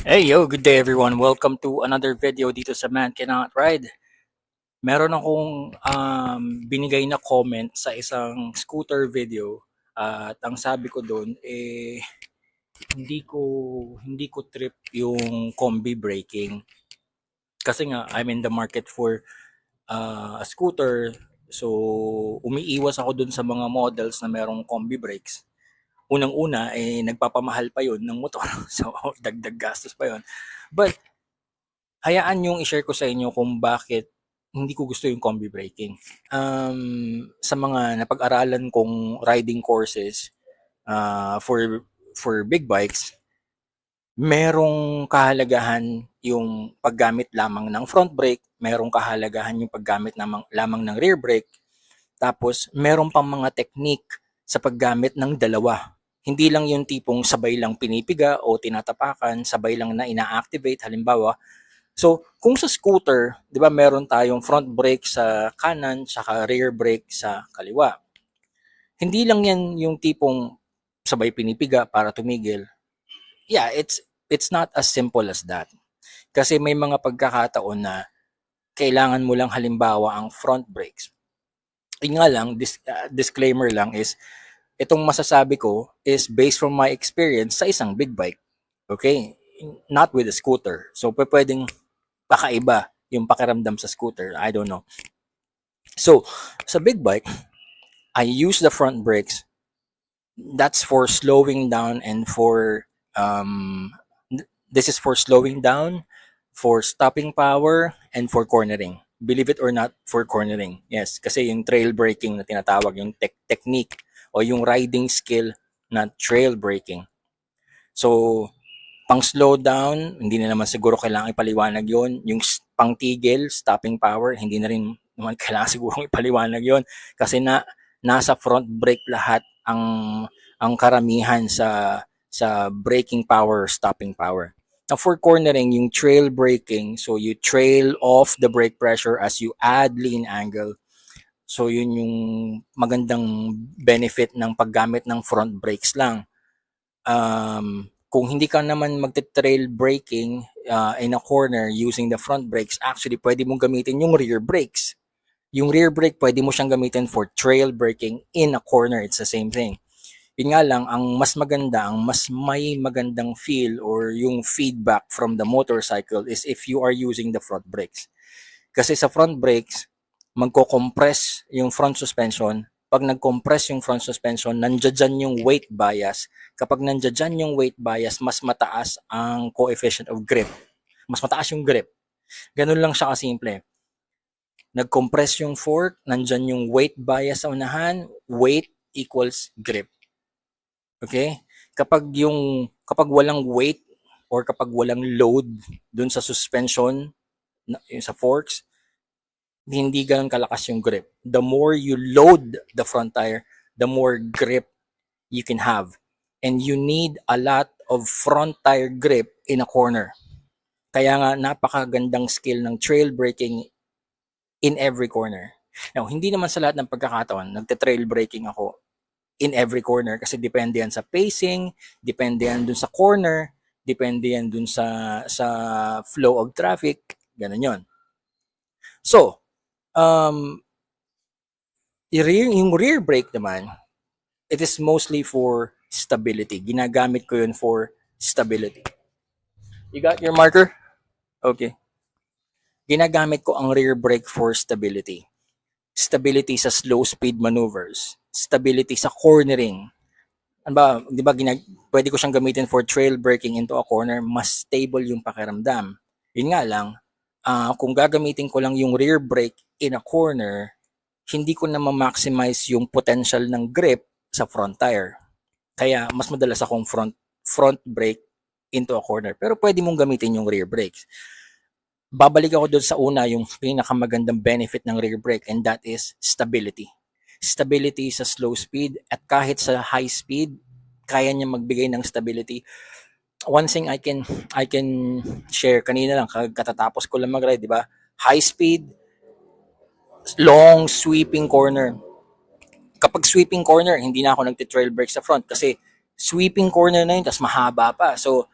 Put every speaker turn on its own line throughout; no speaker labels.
Hey yo, good day everyone. Welcome to another video dito sa Man Cannot Ride. Meron akong binigay na comment sa isang scooter video at ang sabi ko doon hindi ko trip yung combi braking kasi nga I'm in the market for a scooter, so umiiwas ako doon sa mga models na merong combi brakes. Unang-una nagpapamahal pa 'yon ng motor. So dagdag gastos pa 'yon. But hayaan yung i-share ko sa inyo kung bakit hindi ko gusto yung combi braking. Sa mga napag-aralan kong riding courses for big bikes, merong kahalagahan yung paggamit lamang ng front brake, merong kahalagahan yung paggamit lamang ng rear brake, tapos meron pang mga technique sa paggamit ng dalawa. Hindi lang yung tipong sabay lang pinipiga o tinatapakan, sabay lang na ina-activate halimbawa. So, kung sa scooter, 'di ba meron tayong front brake sa kanan, saka rear brake sa kaliwa. Hindi lang 'yan yung tipong sabay pinipiga para tumigil. Yeah, it's not as simple as that. Kasi may mga pagkakataon na kailangan mo lang halimbawa ang front brakes. Yun nga lang, disclaimer lang is itong masasabi ko is based from my experience sa isang big bike. Okay? Not with a scooter. So, pwedeng pakaiba yung pakiramdam sa scooter. I don't know. So, sa big bike, I use the front brakes. That's for slowing down and this is for slowing down, for stopping power, and for cornering. Believe it or not, for cornering. Yes, kasi yung trail braking na tinatawag, yung technique o yung riding skill na trail braking. So, pang slow down, hindi na naman siguro kailangan ipaliwanag yon. Yung pang tigil, stopping power, hindi na rin naman kailangan siguro ipaliwanag yon. Kasi nasa front brake lahat ang karamihan sa braking power, stopping power. Now for cornering, yung trail braking, so you trail off the brake pressure as you add lean angle. So yun yung magandang benefit ng paggamit ng front brakes lang. Kung hindi ka naman magte-trail braking in a corner using the front brakes, actually pwede mong gamitin yung rear brakes. Yung rear brake, pwede mo siyang gamitin for trail braking in a corner. It's the same thing. Yun nga lang, ang mas maganda, ang mas may magandang feel or yung feedback from the motorcycle is if you are using the front brakes. Kasi sa front brakes, magko-compress yung front suspension. Pag nag-compress yung front suspension, nandiyan yung weight bias. Kapag nandiyan yung weight bias, mas mataas ang coefficient of grip. Mas mataas yung grip. Ganun lang siya kasimple. Nag-compress yung fork, nandyan yung weight bias sa unahan, weight equals grip. Okay? Kapag walang weight or kapag walang load dun sa suspension, yung sa forks, hindi ganun kalakas yung grip. The more you load the front tire, the more grip you can have. And you need a lot of front tire grip in a corner. Kaya nga napakagandang skill ng trail braking in every corner. Now, hindi naman sa lahat ng pagkakataon, nagte-trail braking ako in every corner kasi depende yan sa pacing, depende yan dun sa corner, depende yan dun sa flow of traffic, ganun yon. So, yung rear brake naman, it is mostly for stability. Ginagamit ko yun for stability. You got your marker? Okay. Ginagamit ko ang rear brake for stability. Stability sa slow speed maneuvers. Stability sa cornering. Ano ba, di ba, pwede ko siyang gamitin for trail braking into a corner, mas stable yung pakiramdam. Yun nga lang, kung gagamitin ko lang yung rear brake in a corner, hindi ko na ma-maximize yung potential ng grip sa front tire. Kaya mas madalas akong front brake into a corner. Pero pwede mong gamitin yung rear brakes. Babalik ako doon sa una, yung pinakamagandang benefit ng rear brake, and that is stability. Stability sa slow speed at kahit sa high speed, kaya niya magbigay ng stability. One thing I can share, kanina lang katatapos ko lang mag-ride, di ba? High speed, long sweeping corner. Kapag sweeping corner, hindi na ako nagte-trail brake sa front kasi sweeping corner na yun, tas mahaba pa. So,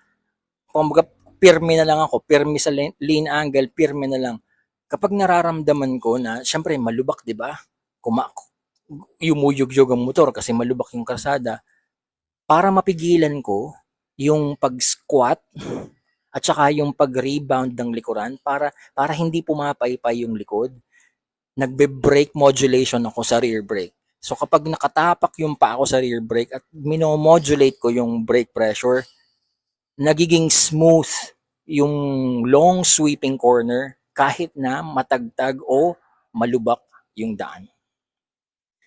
kumbaga, pirmi na lang ako, pirmi sa lean angle, pirmi na lang. Kapag nararamdaman ko na, syempre malubak, di ba? Yumuyugyog ang motor kasi malubak yung kalsada, para mapigilan ko yung pag-squat at saka yung pag-rebound ng likuran para hindi pumapaypay yung likod, nagbe-brake modulation ako sa rear brake. So kapag nakatapak yung paa ko sa rear brake at minomodulate ko yung brake pressure, nagiging smooth yung long sweeping corner kahit na matagtag o malubak yung daan.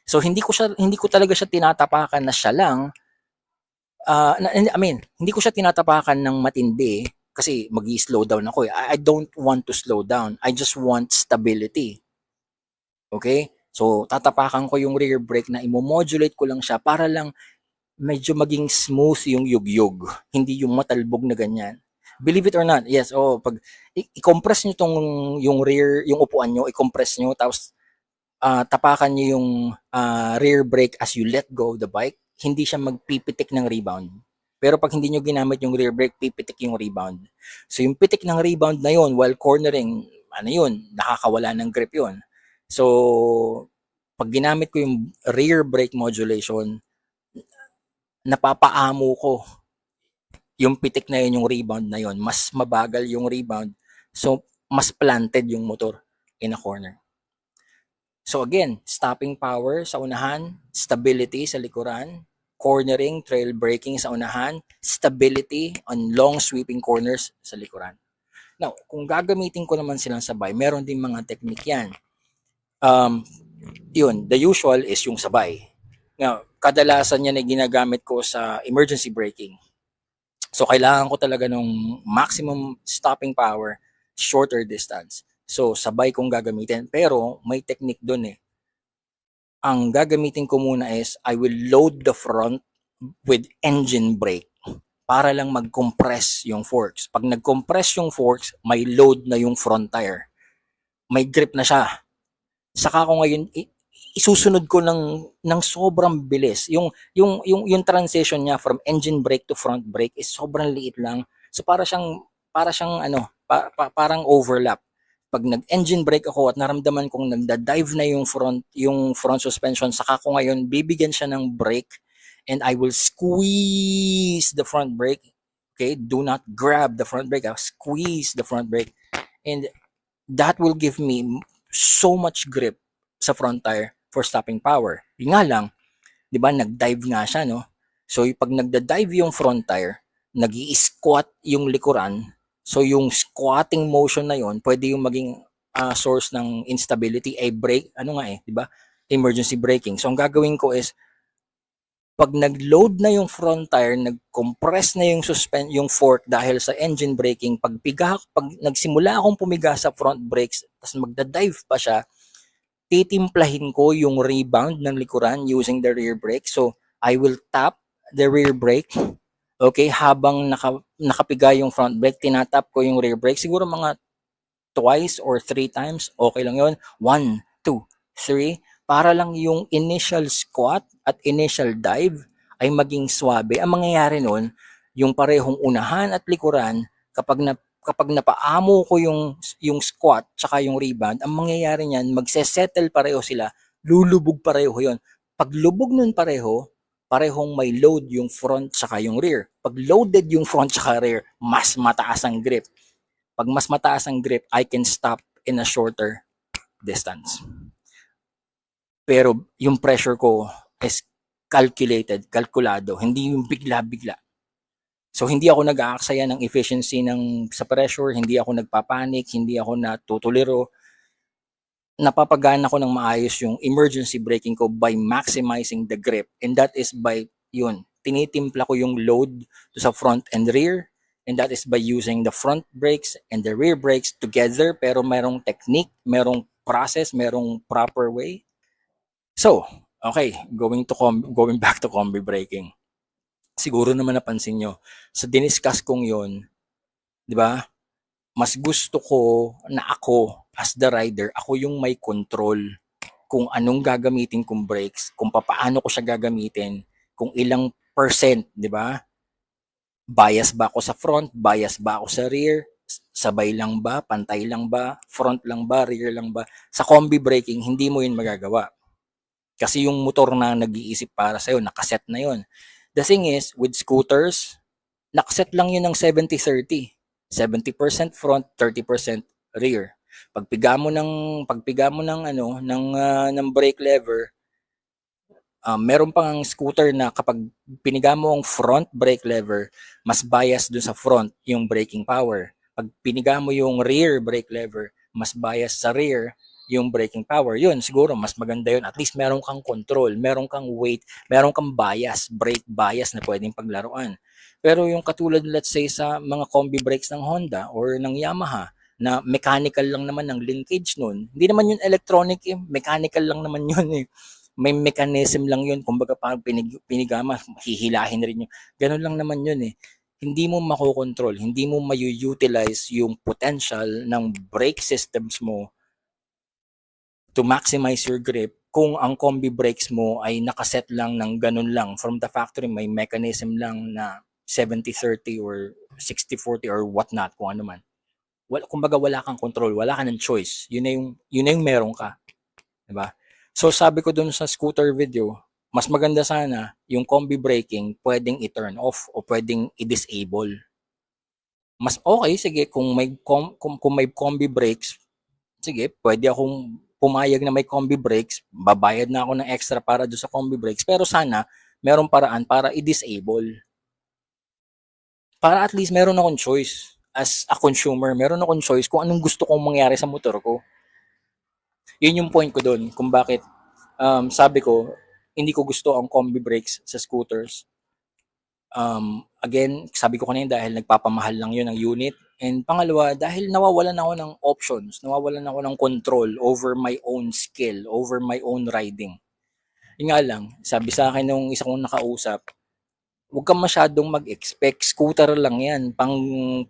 So hindi ko talaga siya tinatapakan na siya lang. Hindi ko siya tinatapakan ng matindi kasi magi-slow down ako. I don't want to slow down. I just want stability. Okay? So, tatapakan ko yung rear brake na imo-modulate ko lang siya para lang medyo maging smooth yung yugyug. Hindi yung matalbog na ganyan. Believe it or not, yes, pag i-compress nyo yung rear, yung upuan nyo, i-compress nyo, tapos tapakan nyo yung rear brake as you let go of the bike, hindi siya magpipitik ng rebound. Pero pag hindi nyo ginamit yung rear brake, pipitik yung rebound. So yung pitik ng rebound na yun while cornering, nakakawala ng grip yun. So pag ginamit ko yung rear brake modulation, napapaamo ko yung pitik na yun, yung rebound na yun. Mas mabagal yung rebound. So mas planted yung motor in a corner. So again, stopping power sa unahan, stability sa likuran, cornering, trail braking sa unahan, stability on long sweeping corners sa likuran. Now, kung gagamitin ko naman silang sabay, meron din mga technique yan. The usual is yung sabay. Now, kadalasan yan ay ginagamit ko sa emergency braking. So, kailangan ko talaga ng maximum stopping power, shorter distance. So, sabay kong gagamitin. Pero, may technique dun eh. Ang gagamitin ko muna is, I will load the front with engine brake para lang mag-compress yung forks. Pag nag-compress yung forks, may load na yung front tire. May grip na siya. Saka ko ngayon, isusunod ko ng sobrang bilis. Yung transition niya from engine brake to front brake is sobrang liit lang. So para siyang parang overlap. Pag nag-engine brake ako at naramdaman kong nagda-dive na yung front suspension, saka ko ngayon bibigyan siya ng brake and I will squeeze the front brake. Okay, do not grab the front brake. I'll squeeze the front brake and that will give me so much grip sa front tire for stopping power. Yung nga lang, 'di ba, nag-dive nga siya, no? So pag nagda-dive yung front tire, nag-i-squat yung likuran. So yung squatting motion na yon, pwede yung maging source ng instability, brake, 'di ba? Emergency braking. So ang gagawin ko is pag nag-load na yung front tire, nag-compress na yung fork dahil sa engine braking, pag nagsimula akong pumiga sa front brakes, tapos magda-dive pa siya, titimplahin ko yung rebound ng likuran using the rear brake. So, I will tap the rear brake. Okay, habang nakapiga yung front brake, tinatap ko yung rear brake. Siguro mga twice or 3 times. Okay lang yun. 1, 2, 3. Para lang yung initial squat at initial dive ay maging swabe. Ang mangyayari nun, yung parehong unahan at likuran, kapag napaamo ko yung squat tsaka yung rebound, ang mangyayari niyan, magsesettle pareho sila, lulubog pareho yon. Pag lubog nun parehong may load yung front tsaka yung rear. Pag loaded yung front tsaka rear, mas mataas ang grip. Pag mas mataas ang grip, I can stop in a shorter distance. Pero yung pressure ko is kalkulado, hindi yung bigla-bigla. So hindi ako nag-aaksaya ng efficiency sa pressure, hindi ako nagpapanik, hindi ako natutuliro. Napapagana ko ng maayos yung emergency braking ko by maximizing the grip. And that is by tinitimpla ko yung load to sa front and rear. And that is by using the front brakes and the rear brakes together, pero merong technique, merong process, merong proper way. So, okay, going back to combi braking. Siguro naman napansin nyo, sa diniscuss kong yon, di ba, mas gusto ko na ako, as the rider, ako yung may control kung anong gagamitin kong brakes, kung paano ko siya gagamitin, kung ilang percent, di ba? Bias ba ako sa front? Bias ba ako sa rear? Sabay lang ba? Pantay lang ba? Front lang ba? Rear lang ba? Sa combi braking, hindi mo yun magagawa. Kasi yung motor na nag-iisip para sa'yo, nakaset na yun. The thing is, with scooters, nakaset lang yun ng 70-30. 70% front, 30% rear. Pagpiga mo ng ng brake lever, meron pang scooter na kapag piniga mo ang front brake lever, mas bias dun sa front yung braking power. Pag piniga mo yung rear brake lever, mas bias sa rear yung braking power. Yun, siguro mas maganda yun. At least meron kang control, meron kang weight, meron kang bias, brake bias na pwedeng paglaruan. Pero yung katulad, let's say, sa mga combi brakes ng Honda or ng Yamaha, na mechanical lang naman ng linkage nun, hindi naman yun electronic eh, mechanical lang naman yun eh, may mechanism lang yun. Kumbaga parang pinigama, hihilahin rin yun. Ganun lang naman yun eh. Hindi mo makokontrol, hindi mo mayu-utilize yung potential ng brake systems mo to maximize your grip kung ang combi brakes mo ay nakaset lang ng ganun lang. From the factory, may mechanism lang na 70-30 or 60-40 or whatnot, kung ano man. Kumbaga wala kang control, wala ka ng choice. Yun na yung meron ka. Diba? So sabi ko dun sa scooter video, mas maganda sana yung combi braking pwedeng i-turn off o pwedeng i-disable. Mas okay, sige, kung may combi brakes, sige, pwede akong pumayag na may combi brakes, babayad na ako ng extra para doon sa combi brakes, pero sana merong paraan para i-disable. Para at least meron akong choice. As a consumer, meron akong choice kung anong gusto kong mangyari sa motor ko. Yun yung point ko doon kung bakit sabi ko, hindi ko gusto ang combi brakes sa scooters. Again, sabi ko kanina dahil nagpapamahal lang yun ang unit. And pangalawa, dahil nawawalan ako ng options, nawawalan ako ng control over my own skill, over my own riding. Yun nga lang, sabi sa akin nung isa kong nakausap, huwag kang masyadong mag-expect. Scooter lang yan. Pang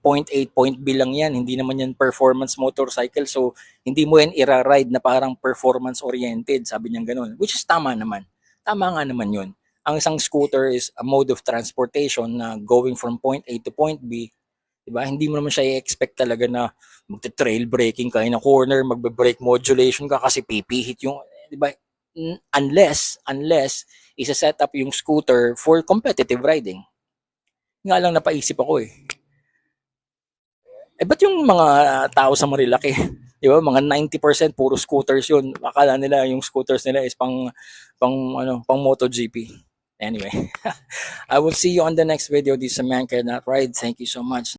point A, point B lang yan. Hindi naman yan performance motorcycle. So, hindi mo yan ira-ride na parang performance-oriented. Sabi niya ganun. Which is tama naman. Tama nga naman yun. Ang isang scooter is a mode of transportation na going from point A to point B. Diba? Hindi mo naman siya i-expect talaga na magte-trail braking ka in a corner, magbe-brake modulation ka kasi pipihit yung, diba? Unless isa-set up yung scooter for competitive riding. Nga lang napaisip ako eh. Ba't yung mga tao sa Marilaki, di ba, mga 90% puro scooters yun. Akala nila yung scooters nila is pang MotoGP. Anyway, I will see you on the next video. This is a Man Cannot Ride. Thank you so much.